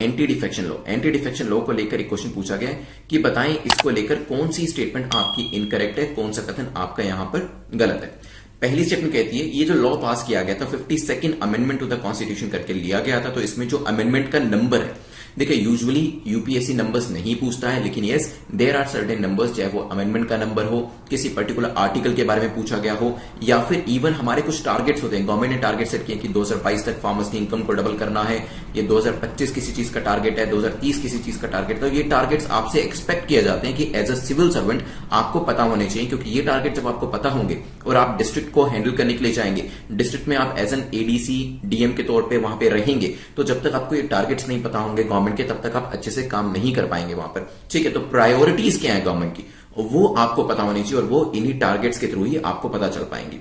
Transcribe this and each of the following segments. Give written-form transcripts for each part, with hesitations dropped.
Anti defection law को लेकर एक क्वेश्चन पूछा गया है कि बताएं इसको लेकर कौन सी स्टेटमेंट आपकी इनकरेक्ट है, कौन सा कथन आपका यहां पर गलत है। पहली स्टेटमेंट कहती है ये जो लॉ पास किया गया था 52nd amendment to the constitution करके लिया गया था, तो इसमें जो अमेंडमेंट का नंबर है, देखिए यूजुअली यूपीएससी नंबर्स नहीं पूछता है, लेकिन yes there are certain numbers, चाहे वो अमेंडमेंट का नंबर हो, किसी पर्टिकुलर आर्टिकल के बारे में पूछा गया हो, या फिर इवन हमारे कुछ टारगेट्स होते हैं। गवर्नमेंट ने टारगेट सेट किए कि 2022 तक फार्मर्स की इनकम को डबल करना है, ये 2025 किसी चीज का टारगेट है, 2030 किसी चीज का टारगेट। तो ये टारगेट्स आपसे एक्सपेक्ट किए जाते हैं कि एज अ सिविल सर्वेंट आपको पता होने चाहिए, क्योंकि ये टारगेट जब आपको पता होंगे और आप डिस्ट्रिक्ट को हैंडल करने के लिए जाएंगे, डिस्ट्रिक्ट में आप एज एन एडीसी डीएम के तौर पर वहां पर रहेंगे, तो जब तक आपको ये टारगेट्स नहीं पता होंगे गवर्नमेंट के, तब तक आप अच्छे से काम नहीं कर पाएंगे वहां पर। ठीक है, तो प्रायोरिटीज क्या है गवर्नमेंट की, वो आपको पता होनी चाहिए, और वो इन्हीं टारगेट्स के थ्रू ही आपको पता चल पाएंगे।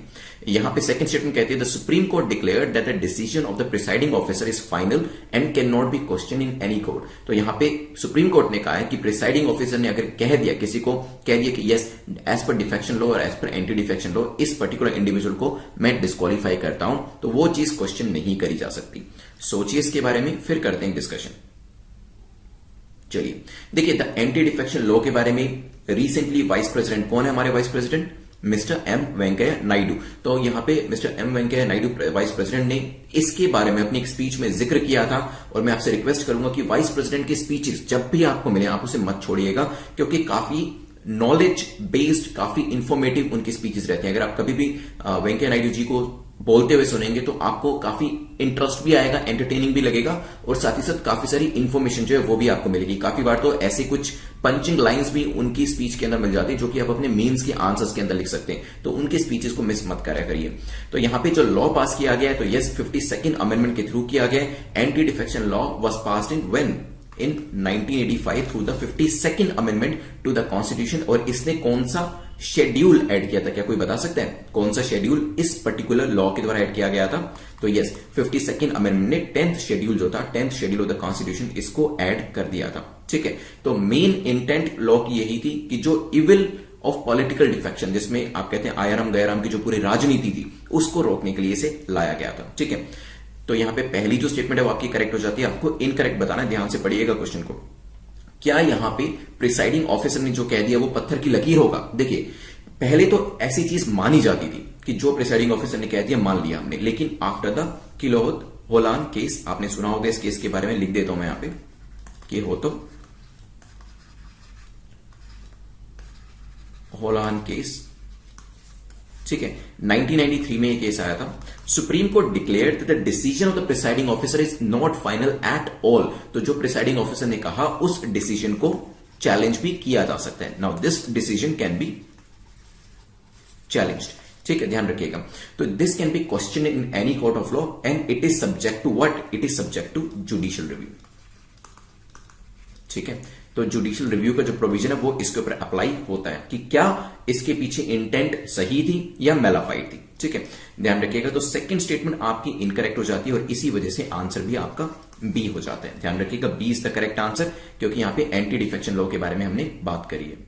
यहां पे सेकंड स्टेटमेंट कहती है the supreme court declared that the decision of the presiding officer is final and can not be question in any court. तो यहां पे सुप्रीम कोर्ट ने कहा है कि प्रिसाइडिंग ऑफिसर ने अगर कह दिया, किसी को कह दिया कि yes as per defection law और as per anti defection law इस पर्टिकुलर इंडिविजुअल को मैं डिस्क्वालीफाई करता हूं, तो वो चीज क्वेश्चन नहीं करी जा सकती। सोचिए इसके बारे में, फिर करते हैं डिस्कशन। चलिए देखिए, द एंटी डिफेक्शन लॉ के बारे में रिसेंटली वाइस प्रेसिडेंट, कौन है हमारे vice president? Mister M Venkaiah Naidu. तो यहां पे Mister M Venkaiah Naidu vice president ने इसके बारे में अपनी एक स्पीच में जिक्र किया था, और मैं आपसे रिक्वेस्ट करूंगा कि वाइस प्रेसिडेंट की स्पीचेस जब भी आपको मिले आप उसे मत छोड़िएगा, क्योंकि काफी नॉलेज बेस्ड, काफी इंफॉर्मेटिव उनकी स्पीचेस रहती हैं। अगर आप कभी भी वेंकैया नायडू जी को बोलते हुए सुनेंगे तो आपको काफी इंटरेस्ट भी आएगा, एंटरटेनिंग भी लगेगा, और साथ ही साथ काफी सारी इंफॉर्मेशन जो है वो भी आपको मिलेगी। काफी बार तो ऐसे कुछ पंचिंग लाइंस भी उनकी स्पीच के अंदर मिल जाती है, जो कि आप अपने मेंस के आंसर्स के अंदर लिख सकते हैं, तो उनके स्पीचेस को मिस मत करा करिए। तो यहां पे जो लॉ पास किया गया है, तो यस 52nd अमेंडमेंट के थ्रू किया गया। Anti defection law was passed in when in 1985 through the 52nd amendment to the constitution. और इसने कौन सा शेड्यूल ऐड किया था, क्या कोई बता सकते हैं कौन सा शेड्यूल इस पर्टिकुलर लॉ के द्वारा ऐड किया गया था? तो यस 52nd अमेंडमेंट ने 10th शेड्यूल जो था, 10th schedule of the constitution, इसको ऐड कर दिया था। ठीक है, तो मेन इंटेंट लॉ की यही थी कि जो इविल ऑफ पॉलिटिकल डिफेक्शन, जिसमें आप कहते हैं आयाराम गयाराम की जो पूरी राजनीति थी, उसको रोकने के लिए इसे लाया गया था। ठीक है, तो यहां पे पहली जो स्टेटमेंट है वो आपकी करेक्ट हो जाती है, आपको इनकरेक्ट बताना है। ध्यान से पढ़िएगा क्वेश्चन को। क्या यहां पे प्रिसाइडिंग ऑफिसर ने जो कह दिया वो पत्थर की लकीर होगा? देखिए, पहले तो ऐसी चीज मानी जाती थी कि जो प्रिसाइडिंग ऑफिसर ने कह दिया मान लिया हमने, लेकिन आफ्टर द किलोहत होलान केस, आपने सुना होगा इस केस के बारे में, लिख देता हूं मैं यहां पे कि हो तो होलान केस। ठीक है, 1993 में यह केस आया था। Supreme court declared that the decision of the presiding officer is not final at all. तो जो प्रिसाइडिंग ऑफिसर ने कहा उस डिसीजन को चैलेंज भी किया जा सकता है। Now this decision can be challenged. ठीक है, ध्यान रखिएगा। तो this can be question in any court of law and it is subject to what? It is subject to judicial review. ठीक है, तो जुडिशियल रिव्यू का जो प्रोविजन है वो इसके ऊपर अप्लाई होता है कि क्या इसके पीछे इंटेंट सही थी या मेलाफाइड थी। ठीक है, ध्यान रखिएगा। तो सेकंड स्टेटमेंट आपकी इनकरेक्ट हो जाती है, और इसी वजह से आंसर भी आपका बी हो जाता है। ध्यान रखिएगा, B is the correct answer, क्योंकि यहां पे एंटी डिफेक्शन लॉ के बारे में हमने बात करी है।